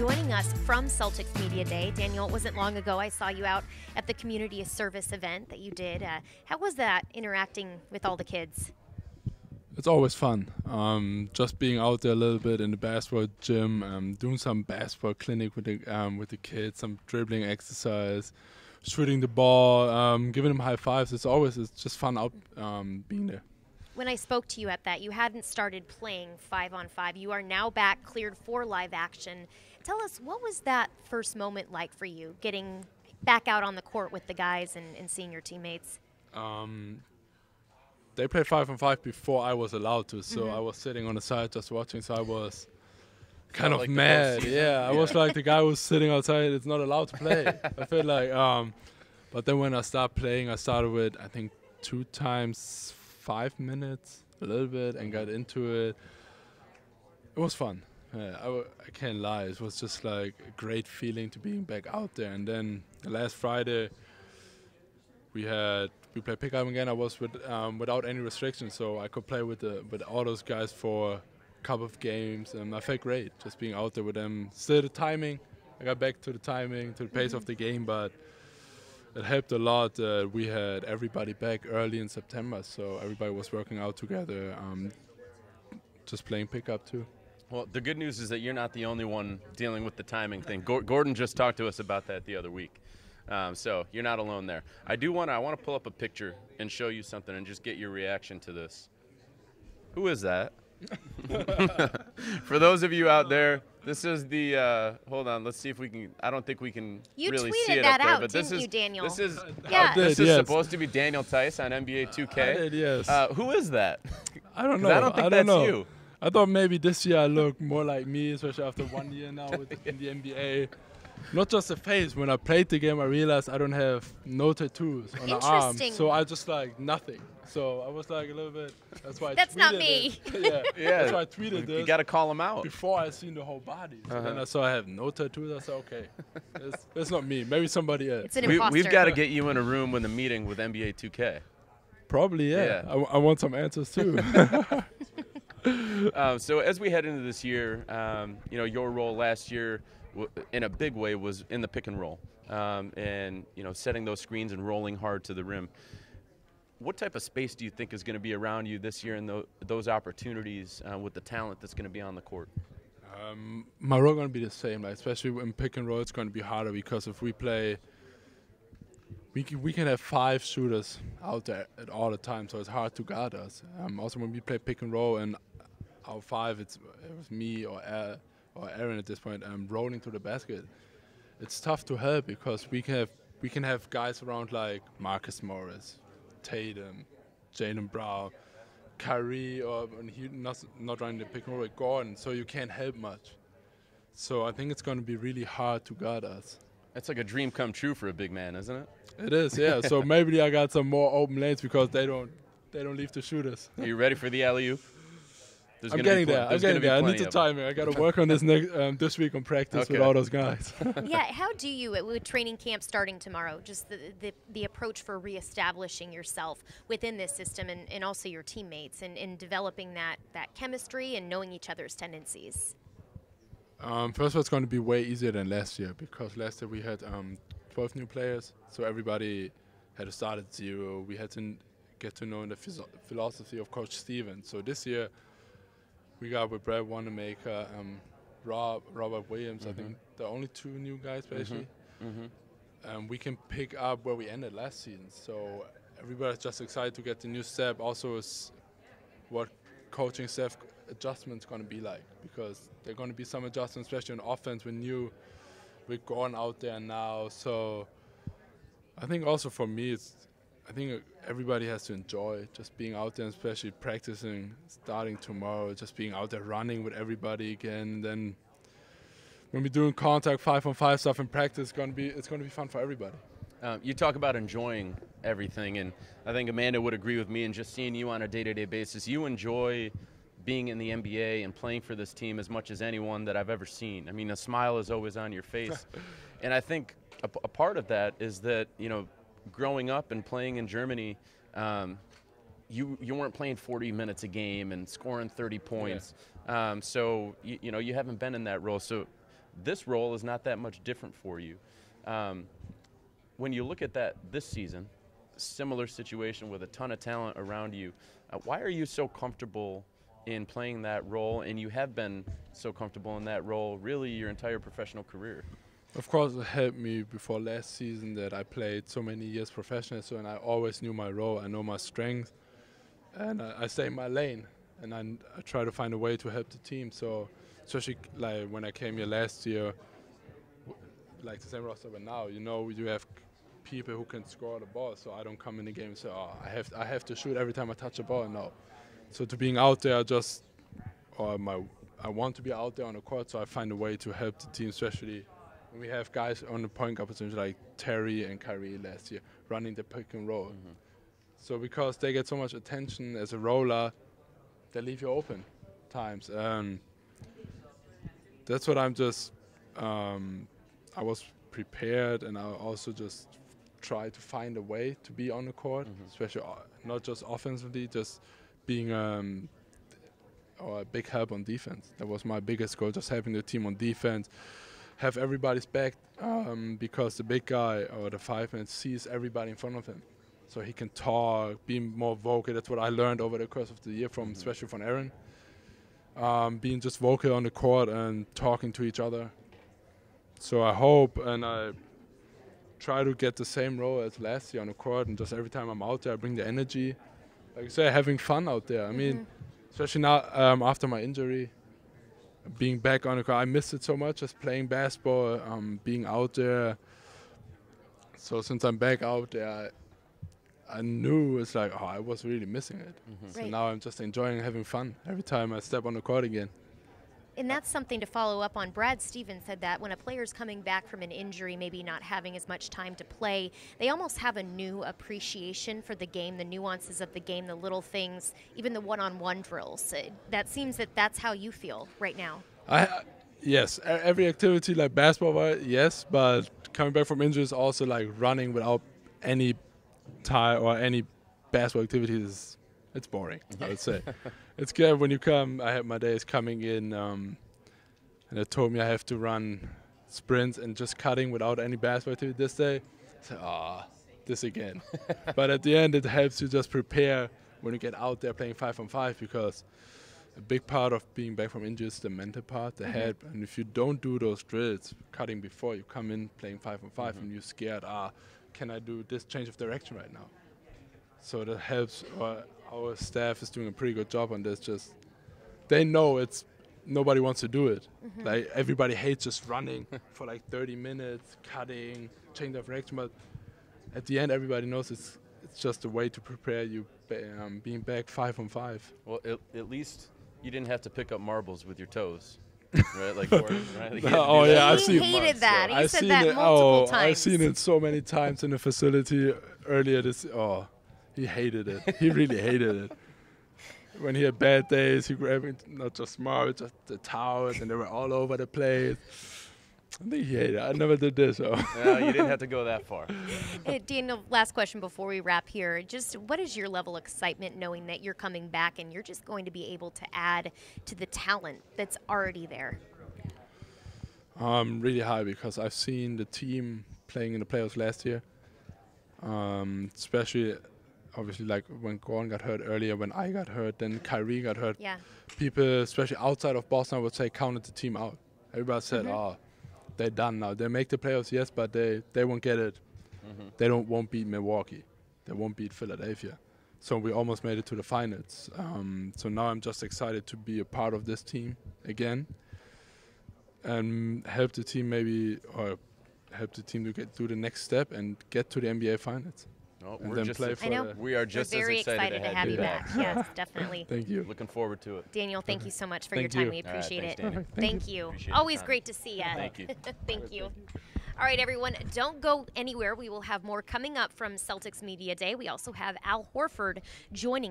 joining us from Celtics Media Day. Daniel, it wasn't long ago I saw you out at the community service event that you did. How was that, interacting with all the kids? It's always fun. Just being out there a little bit in the basketball gym, doing some basketball clinic with the kids, some dribbling exercise, shooting the ball, giving them high fives. It's just fun out being there. When I spoke to you at that, you hadn't started playing 5-on-5. You are now back, cleared for live action. Tell us, what was that first moment like for you, getting back out on the court with the guys and seeing your teammates? They played 5-on-5 before I was allowed to, so I was sitting on the side just watching, so I was kind of like mad. Yeah, I was like the guy who's sitting outside, it's not allowed to play. I feel like, but then when I started playing, I started with, I think, 2 times 5 minutes, a little bit, and got into it. It was fun. I can't lie. It was just like a great feeling to being back out there. And then the last Friday, we played pickup again. I was without any restrictions, so I could play with all those guys for a couple of games, and I felt great just being out there with them. Still the timing, I got back to the timing, to the pace of the game, but it helped a lot. We had everybody back early in September, so everybody was working out together, just playing pickup too. Well, the good news is that you're not the only one dealing with the timing thing. Gordon just talked to us about that the other week. So you're not alone there. I want to pull up a picture and show you something and just get your reaction to this. Who is that? For those of you out there, this is the, hold on, let's see if we can, I don't think we can really see it up there. But this is, Daniel? This is, yeah. This is supposed to be Daniel Theis on NBA 2K. I did, yes. Who is that? I don't know. I don't think that's you. I thought maybe this year I look more like me, especially after 1 year now in the NBA. Not just the face. When I played the game, I realized I don't have no tattoos on the arm. So I just like nothing. So I was like a little bit. That's why. That's not me. Yeah. That's why I tweeted this. You got to call him out before I seen the whole body. So then I saw I have no tattoos. I said, okay, it's not me. Maybe somebody else. It's an imposter. We've got to get you in a room with a meeting with NBA 2K. Probably, yeah. I want some answers too. So as we head into this year, your role last year, in a big way, was in the pick and roll, and setting those screens and rolling hard to the rim. What type of space do you think is going to be around you this year and those opportunities with the talent that's going to be on the court? My role going to be the same, like, especially in pick and roll. It's going to be harder because if we play, we can have 5 shooters out there at all the time, so it's hard to guard us. Also, when we play pick and roll and our 5, it was me or Aaron at this point, rolling to the basket. It's tough to help because we can have guys around like Marcus Morris, Tatum, Jaylen Brown, Kyrie, or when he not running the pick and roll with Gordon, so you can't help much. So I think it's going to be really hard to guard us. That's like a dream come true for a big man, isn't it? It is, yeah. So maybe I got some more open lanes because they don't leave the shooters. Are you ready for the alley-oop? I'm getting there. I need the timing. I got to work on this this week on practice with all those guys. Yeah, how do you, with training camp starting tomorrow, just the approach for reestablishing yourself within this system and also your teammates and developing that chemistry and knowing each other's tendencies? First of all, it's going to be way easier than last year because last year we had 12 new players, so everybody had to start at 0. We had to get to know the philosophy of Coach Steven. So this year, we got with Brad Wanamaker, Robert Williams. I think the only 2 new guys basically. We can pick up where we ended last season. So everybody's just excited to get the new step. Also, is what coaching staff adjustments going to be like, because there are going to be some adjustments, especially on offense with Gordon out there now. So I think also for me, I think everybody has to enjoy just being out there, especially practicing, starting tomorrow, just being out there running with everybody again. Then when we're doing contact 5-on-5 stuff in practice, it's going to be fun for everybody. You talk about enjoying everything, and I think Amanda would agree with me in just seeing you on a day-to-day basis. You enjoy being in the NBA and playing for this team as much as anyone that I've ever seen. I mean, a smile is always on your face. And I think a part of that is that, growing up and playing in Germany, you weren't playing 40 minutes a game and scoring 30 points. So you haven't been in that role. So This role is not that much different for you. When you look at that this season, similar situation with a ton of talent around you, why are you so comfortable in playing that role, and you have been so comfortable in that role really your entire professional career? Of course, it helped me before last season that I played so many years professional, so and I always knew my role, I know my strength, and I stay in my lane, and I try to find a way to help the team. So, especially like when I came here last year, like the same roster, but now you have people who can score the ball. So I don't come in the game and say, "Oh, I have to shoot every time I touch a ball." No. So to being out there, I want to be out there on the court, so I find a way to help the team, especially. We have guys on the point guard position like Terry and Kyrie last year running the pick and roll. So because they get so much attention as a roller, they leave you open times. That's what I'm just, I was prepared, and I also just try to find a way to be on the court, especially not just offensively, just being a big help on defense. That was my biggest goal, just helping the team on defense. Have everybody's back because the big guy or the 5-man sees everybody in front of him. So he can talk, be more vocal. That's what I learned over the course of the year, especially from Aaron. Being just vocal on the court and talking to each other. So I hope and I try to get the same role as last year on the court, and just every time I'm out there, I bring the energy. Like I say, having fun out there. I mean, especially now after my injury, being back on the court, I missed it so much, just playing basketball, being out there. So since I'm back out there, I knew it's like, I was really missing it. So now I'm just enjoying having fun every time I step on the court again. And that's something to follow up on. Brad Stevens said that when a player's coming back from an injury, maybe not having as much time to play, they almost have a new appreciation for the game, the nuances of the game, the little things, even the one-on-one drills. That seems that that's how you feel right now. Yes, every activity like basketball, yes, but coming back from injuries, also like running without any tie or any basketball activities, it's boring, I would say. It's good when you come. I had my days coming in, and they told me I have to run sprints and just cutting without any basketball activity this day. I said, this again. But at the end, it helps you just prepare when you get out there playing 5-on-5, because a big part of being back from injury is the mental part, the head. And if you don't do those drills, cutting before you come in playing 5-on-5, and you're scared, can I do this change of direction right now? So that helps. Our staff is doing a pretty good job on this. Just they know nobody wants to do it. Like everybody hates just running for like 30 minutes, cutting, change of direction. But at the end, everybody knows it's just a way to prepare you being back 5-on-5. Well, at least you didn't have to pick up marbles with your toes. Right, like Gordon, right? Like I've seen. He hated that. He said that multiple times. I've seen it so many times in the facility earlier this. He hated it. He really hated it. When he had bad days, he grabbed not just marbles, just the towels, and they were all over the place. I think he hated it. I never did this. So. No, you didn't have to go that far. Hey, Daniel, last question before we wrap here. Just what is your level of excitement knowing that you're coming back and you're just going to be able to add to the talent that's already there? I'm really high because I've seen the team playing in the playoffs last year, especially obviously like when Gordon got hurt earlier, when I got hurt, then Kyrie got hurt. Yeah. People, especially outside of Boston, I would say counted the team out. Everybody said, they're done now. They make the playoffs, yes, but they won't get it. They won't beat Milwaukee. They won't beat Philadelphia. So we almost made it to the finals. So now I'm just excited to be a part of this team again and help the team to do the next step and get to the NBA finals. No, and then play for we are just very as excited to have you back. Yes, definitely. Thank you. Looking forward to it. Daniel, thank you so much for your time. We appreciate it. Thank you. Always great to see you. Thank you. Thank you. All right, everyone, don't go anywhere. We will have more coming up from Celtics Media Day. We also have Al Horford joining